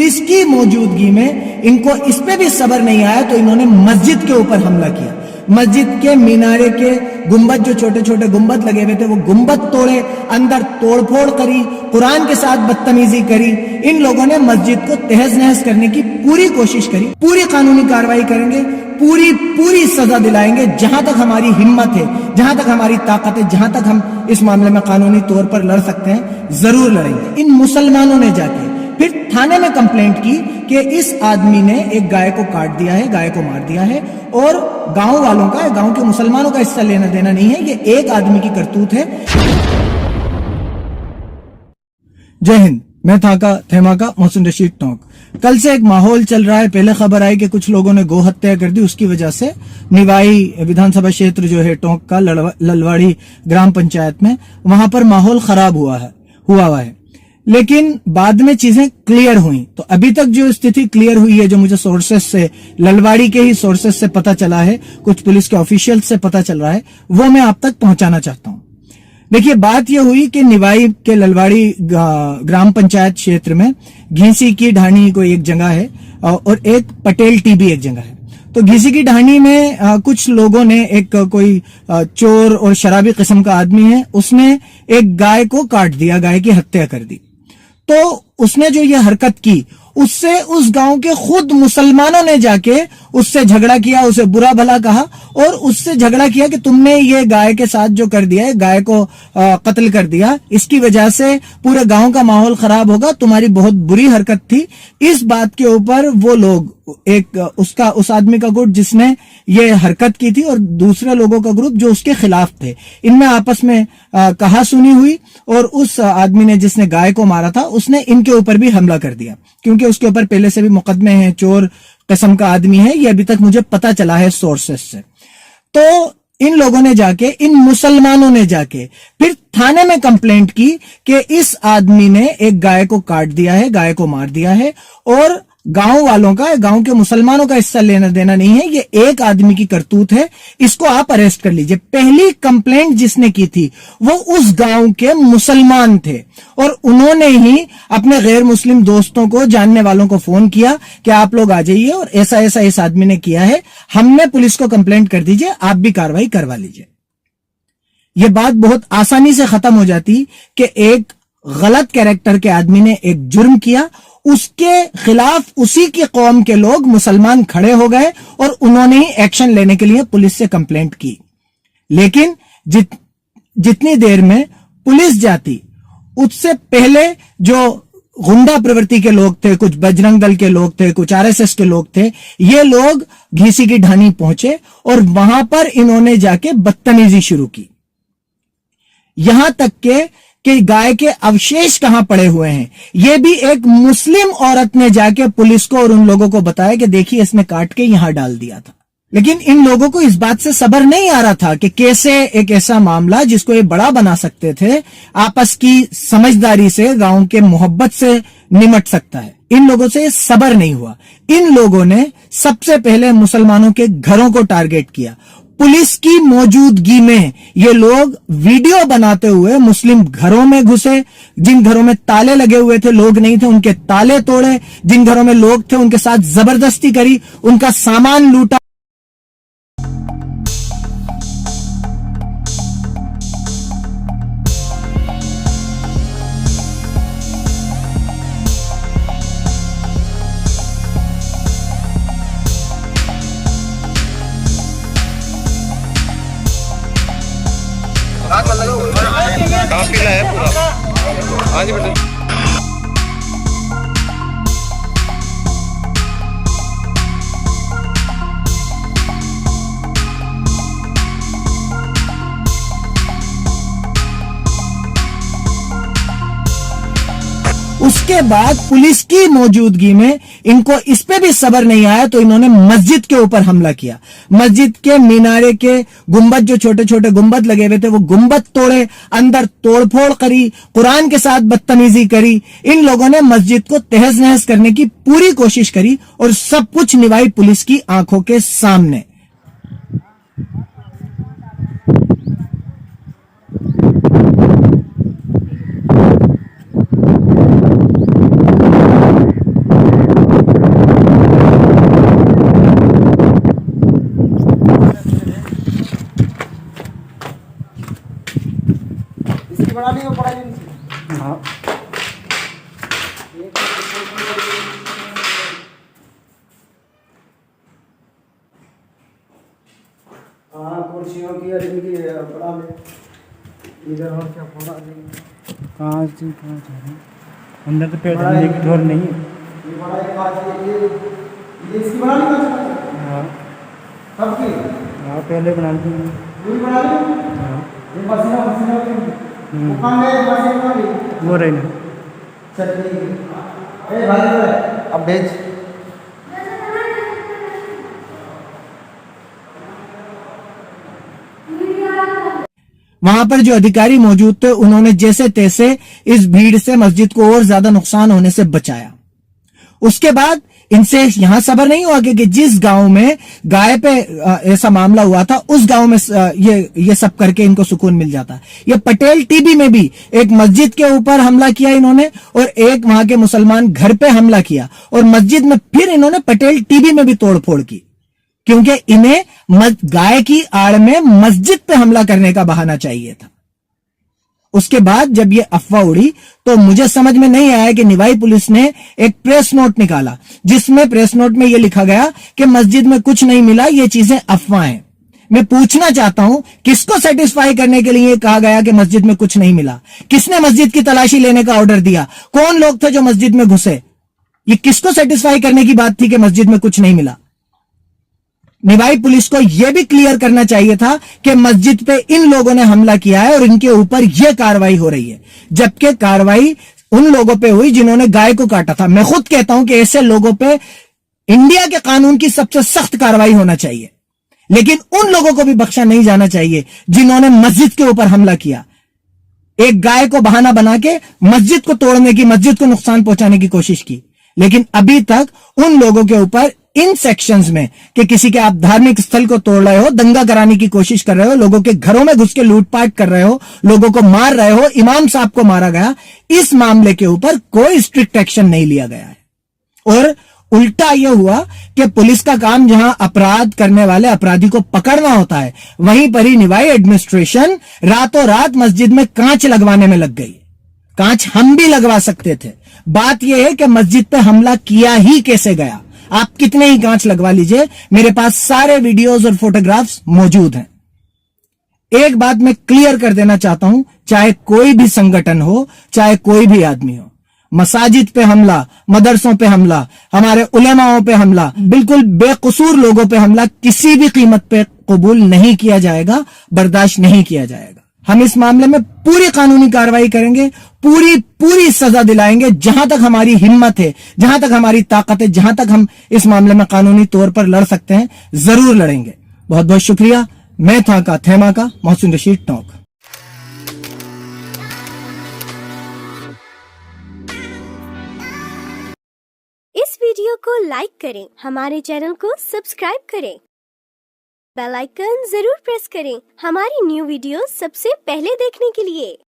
Police की मौजूदगी में इनको इस पे भी सब्र नहीं आया तो इन्होंने मस्जिद के ऊपर हमला किया। मस्जिद के मीनारे के गुंबद, जो छोटे छोटे गुंबद लगे हुए थे, वो गुंबद तोड़े, अंदर तोड़फोड़ करी, कुरान के साथ बदतमीजी करी। इन लोगों ने मस्जिद को तहस नहस करने की पूरी कोशिश करी। पूरी कानूनी कार्रवाई करेंगे, पूरी सजा दिलाएंगे। जहां तक हमारी हिम्मत है, जहां तक हमारी ताकत है, जहां तक हम इस मामले में कानूनी तौर पर लड़ सकते हैं, जरूर लड़ेंगे। इन मुसलमानों ने जाके फिर थाने में कंप्लेंट की कि इस आदमी ने एक गाय को काट दिया है, गाय को मार दिया है, और गांव वालों का, गांव के मुसलमानों का इससे लेना देना नहीं है, ये एक आदमी की करतूत है। जय हिंद, मैं थेमाका मोहसिन रशीद टोंक। कल से एक माहौल चल रहा है। पहले खबर आई कि कुछ लोगों ने गौ हत्या कर दी, उसकी वजह से निवाई विधानसभा क्षेत्र जो है टोंक का, ललवाड़ी ग्राम पंचायत में, वहां पर माहौल खराब हुआ है। लेकिन बाद में चीजें क्लियर हुई। तो अभी तक जो स्थिति क्लियर हुई है, जो मुझे सोर्सेस से, ललवाड़ी के ही सोर्सेस से पता चला है, कुछ पुलिस के ऑफिशियल से पता चल रहा है, वो मैं आप तक पहुंचाना चाहता हूं। देखिए, बात यह हुई कि निवाई के ललवाड़ी ग्राम पंचायत क्षेत्र में घीसी की ढाणी कोई एक जगह है और एक पटेल टीबी एक जगह है। तो घीसी की ढाणी में कुछ लोगों ने, एक कोई चोर और शराबी किस्म का आदमी है, उसने एक गाय को काट दिया, गाय की हत्या कर दी। तो उसने जो ये हरकत की, उससे उस गांव के खुद मुसलमानों ने जाके उससे झगड़ा किया, उसे बुरा भला कहा और उससे झगड़ा किया कि तुमने ये गाय के साथ जो कर दिया है, गाय को कत्ल कर दिया, इसकी वजह से पूरे गांव का माहौल खराब होगा, तुम्हारी बहुत बुरी हरकत थी। इस बात के ऊपर वो लोग, उस आदमी का गुट जिसने ये हरकत की थी और दूसरे लोगों का ग्रुप जो उसके खिलाफ थे, इनमें आपस में कहा सुनी हुई और उस आदमी ने, जिसने गाय को मारा था, उसने इनके ऊपर भी हमला कर दिया, क्योंकि उसके ऊपर पहले से भी मुकदमे हैं, चोर किस्म का आदमी है, ये अभी तक मुझे पता चला है सोर्सेस से। तो इन लोगों ने जाके, इन मुसलमानों ने जाके फिर थाने में कंप्लेंट की कि इस आदमी ने एक गाय को काट दिया है, गाय को मार दिया है, और गांव वालों का, गांव के मुसलमानों का इससे लेना देना नहीं है, ये एक आदमी की करतूत है, इसको आप अरेस्ट कर लीजिए। पहली कंप्लेंट जिसने की थी वो उस गांव के मुसलमान थे और उन्होंने ही अपने गैर मुस्लिम दोस्तों को, जानने वालों को फोन किया कि आप लोग आ जाइए और ऐसा ऐसा इस आदमी ने किया है, हमने पुलिस को कंप्लेंट कर दीजिए, आप भी कार्रवाई करवा लीजिए। यह बात बहुत आसानी से खत्म हो जाती कि एक गलत कैरेक्टर के आदमी ने एक जुर्म किया, उसके खिलाफ उसी की कौम के लोग, मुसलमान, खड़े हो गए और उन्होंने ही एक्शन लेने के लिए पुलिस से कंप्लेंट की। लेकिन जितनी देर में पुलिस जाती, उससे पहले जो गुंडा प्रवृत्ति के लोग थे, कुछ बजरंग दल के लोग थे, कुछ आरएसएस के लोग थे, ये लोग घीसी की ढाणी पहुंचे और वहां पर इन्होंने जाके बदतमीजी शुरू की। यहां तक कि गाय के अवशेष कहां पड़े हुए हैं, यह भी एक मुस्लिम औरत ने जाके पुलिस को और उन लोगों को बताया कि देखिए, इसने काट के यहां डाल दिया था। लेकिन इन लोगों को इस बात से सब्र नहीं आ रहा था कि कैसे एक ऐसा मामला जिसको ये बड़ा बना सकते थे, आपस की समझदारी से, गांव के मोहब्बत से निमट सकता है। इन लोगों से सब्र नहीं हुआ। इन लोगों ने सबसे पहले मुसलमानों के घरों को टारगेट किया। पुलिस की मौजूदगी में ये लोग वीडियो बनाते हुए मुस्लिम घरों में घुसे, जिन घरों में ताले लगे हुए थे, लोग नहीं थे, उनके ताले तोड़े, जिन घरों में लोग थे उनके साथ जबरदस्ती करी, उनका सामान लूटा। काफिला है पूरा। हाँ जी बेटा। उसके बाद पुलिस की मौजूदगी में इनको इस पे भी सब्र नहीं आया तो इन्होंने मस्जिद के ऊपर हमला किया। मस्जिद के मीनारे के गुंबद, जो छोटे छोटे गुंबद लगे हुए थे, वो गुंबद तोड़े, अंदर तोड़फोड़ करी, कुरान के साथ बदतमीजी करी। इन लोगों ने मस्जिद को तहस नहस करने की पूरी कोशिश करी और सब कुछ निभाई पुलिस की आंखों के सामने। हाँ कुर्सियों की और इनकी बड़ा में इधर और क्या फोड़ा कहाँ से कहाँ जा रहे हैं अंदर तो पेड़ धरने की ठोर नहीं है ये बड़ा एक बात ये इसकी बना ली हाँ कब की हाँ पहले बना ली पूरी बना ली हाँ ये मशीना मशीना की कहाँ गए मशीना की वो रही ना चल ठीक है ए भाई अब भेज वहां पर जो अधिकारी मौजूद थे उन्होंने जैसे तैसे इस भीड़ से मस्जिद को और ज्यादा नुकसान होने से बचाया। उसके बाद इनसे यहां सब्र नहीं हुआ कि जिस गांव में गाय पे ऐसा मामला हुआ था उस गांव में ये सब करके इनको सुकून मिल जाता। ये पटेल टीबी में भी एक मस्जिद के ऊपर हमला किया इन्होंने और एक वहां के मुसलमान घर पे हमला किया और मस्जिद में फिर इन्होंने पटेल टीबी में भी तोड़फोड़ की, क्योंकि इन्हें गाय की आड़ में मस्जिद पे हमला करने का बहाना चाहिए था। उसके बाद जब ये अफवाह उड़ी तो मुझे समझ में नहीं आया कि निवाई पुलिस ने एक प्रेस नोट निकाला जिसमें प्रेस नोट में ये लिखा गया कि मस्जिद में कुछ नहीं मिला, ये चीजें अफवाह हैं। मैं पूछना चाहता हूं किसको सेटिस्फाई करने के लिए कहा गया कि मस्जिद में कुछ नहीं मिला? किसने मस्जिद की तलाशी लेने का ऑर्डर दिया? कौन लोग थे जो मस्जिद में घुसे? ये किसको सेटिस्फाई करने की बात थी कि मस्जिद में कुछ नहीं मिला? निवाई पुलिस को यह भी क्लियर करना चाहिए था कि मस्जिद पे इन लोगों ने हमला किया है और इनके ऊपर यह कार्रवाई हो रही है, जबकि कार्रवाई उन लोगों पे हुई जिन्होंने गाय को काटा था। मैं खुद कहता हूं कि ऐसे लोगों पे इंडिया के कानून की सबसे सख्त कार्रवाई होना चाहिए, लेकिन उन लोगों को भी बख्शा नहीं जाना चाहिए जिन्होंने मस्जिद के ऊपर हमला किया। एक गाय को बहाना बना के मस्जिद को तोड़ने की, मस्जिद को नुकसान पहुंचाने की कोशिश की, लेकिन अभी तक उन लोगों के ऊपर इन सेक्शंस में कि किसी के आप धार्मिक स्थल को तोड़ रहे हो, दंगा कराने की कोशिश कर रहे हो, लोगों के घरों में घुस के लूटपाट कर रहे हो, लोगों को मार रहे हो, इमाम साहब को मारा गया, इस मामले के ऊपर कोई स्ट्रिक्ट एक्शन नहीं लिया गया है। और उल्टा यह हुआ कि पुलिस का काम जहां अपराध करने वाले अपराधी को पकड़ना होता है, वहीं पर ही निवाई एडमिनिस्ट्रेशन रातों रात मस्जिद में कांच लगवाने में लग गई। कांच हम भी लगवा सकते थे, बात यह है कि मस्जिद पे हमला किया ही कैसे गया। आप कितने ही कांच लगवा लीजिए, मेरे पास सारे वीडियोस और फोटोग्राफ्स मौजूद हैं। एक बात मैं क्लियर कर देना चाहता हूं, चाहे कोई भी संगठन हो, चाहे कोई भी आदमी हो, मसाजिद पे हमला, मदरसों पे हमला, हमारे उलेमाओं पे हमला, बिल्कुल बेकसूर लोगों पे हमला किसी भी कीमत पे कबूल नहीं किया जाएगा, बर्दाश्त नहीं किया जाएगा। हम इस मामले में पूरी कानूनी कार्रवाई करेंगे, पूरी सजा दिलाएंगे। जहां तक हमारी हिम्मत है, जहां तक हमारी ताकत है, जहां तक हम इस मामले में कानूनी तौर पर लड़ सकते हैं, जरूर लड़ेंगे। बहुत बहुत शुक्रिया। मैं था का थैमा का मोहसिन रशीद टोंक। इस वीडियो को लाइक करें, हमारे चैनल को सब्सक्राइब करें, बेल आइकन जरूर प्रेस करें हमारी न्यू वीडियो सबसे पहले देखने के लिए।